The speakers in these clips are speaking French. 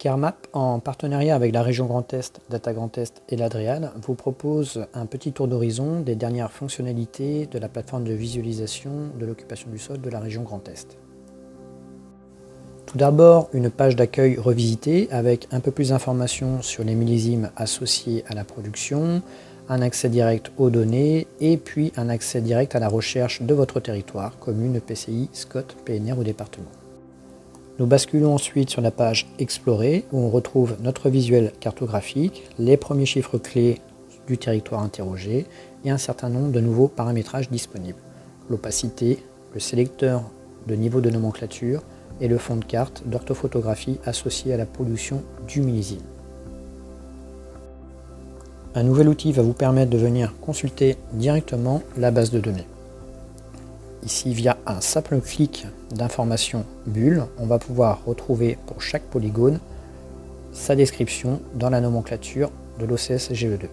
Carmap, en partenariat avec la région Grand Est, Data Grand Est et l'Adrial, vous propose un petit tour d'horizon des dernières fonctionnalités de la plateforme de visualisation de l'occupation du sol de la région Grand Est. Tout d'abord, une page d'accueil revisitée avec un peu plus d'informations sur les millésimes associés à la production, un accès direct aux données et puis un accès direct à la recherche de votre territoire, commune, PCI, SCOT, PNR ou département. Nous basculons ensuite sur la page Explorer où on retrouve notre visuel cartographique, les premiers chiffres clés du territoire interrogé et un certain nombre de nouveaux paramétrages disponibles. L'opacité, le sélecteur de niveau de nomenclature et le fond de carte d'orthophotographie associé à la production du millésime. Un nouvel outil va vous permettre de venir consulter directement la base de données. Ici, via un simple clic d'information bulle, on va pouvoir retrouver pour chaque polygone sa description dans la nomenclature de l'OCS GE2.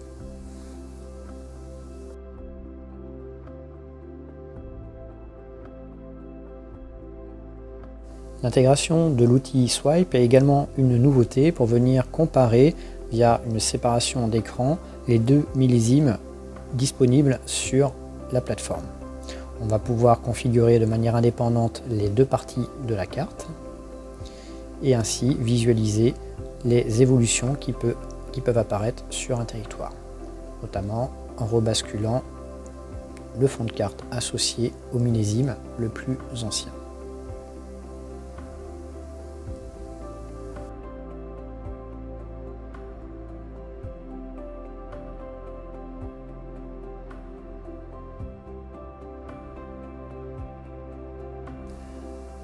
L'intégration de l'outil Swipe est également une nouveauté pour venir comparer via une séparation d'écran les deux millésimes disponibles sur la plateforme. On va pouvoir configurer de manière indépendante les deux parties de la carte et ainsi visualiser les évolutions qui peuvent apparaître sur un territoire, notamment en rebasculant le fond de carte associé au millésime le plus ancien.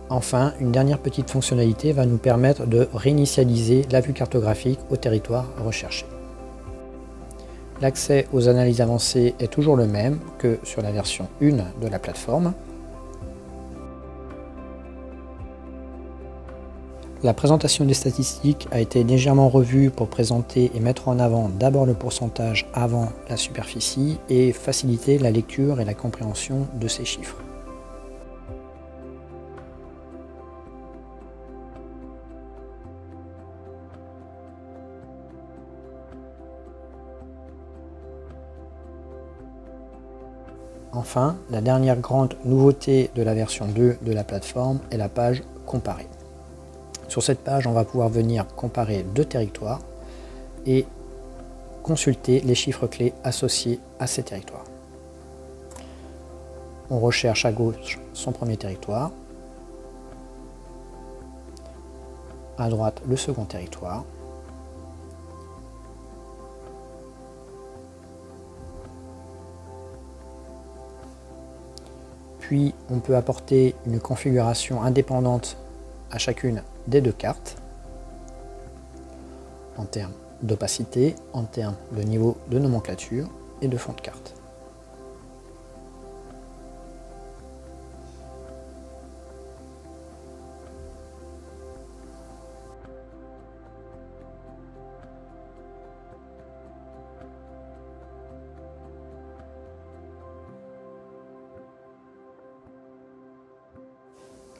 Enfin, une dernière petite fonctionnalité va nous permettre de réinitialiser la vue cartographique au territoire recherché. L'accès aux analyses avancées est toujours le même que sur la version 1 de la plateforme. La présentation des statistiques a été légèrement revue pour présenter et mettre en avant d'abord le pourcentage avant la superficie et faciliter la lecture et la compréhension de ces chiffres. Enfin, la dernière grande nouveauté de la version 2 de la plateforme est la page Comparer. Sur cette page, on va pouvoir venir comparer deux territoires et consulter les chiffres clés associés à ces territoires. On recherche à gauche son premier territoire, à droite le second territoire, puis on peut apporter une configuration indépendante à chacune des deux cartes en termes d'opacité, en termes de niveau de nomenclature et de fond de carte.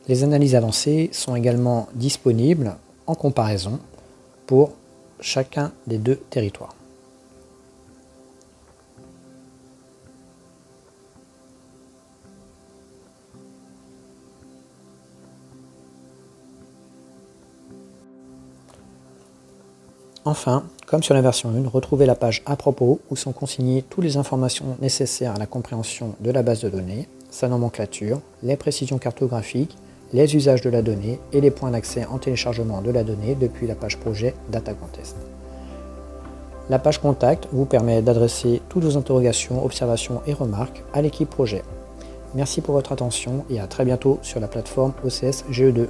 Les analyses avancées sont également disponibles en comparaison pour chacun des deux territoires. Enfin, comme sur la version 1, retrouvez la page à propos où sont consignées toutes les informations nécessaires à la compréhension de la base de données, sa nomenclature, les précisions cartographiques, les usages de la donnée et les points d'accès en téléchargement de la donnée depuis la page projet Data Grand Est. La page Contact vous permet d'adresser toutes vos interrogations, observations et remarques à l'équipe projet. Merci pour votre attention et à très bientôt sur la plateforme OCS GE2.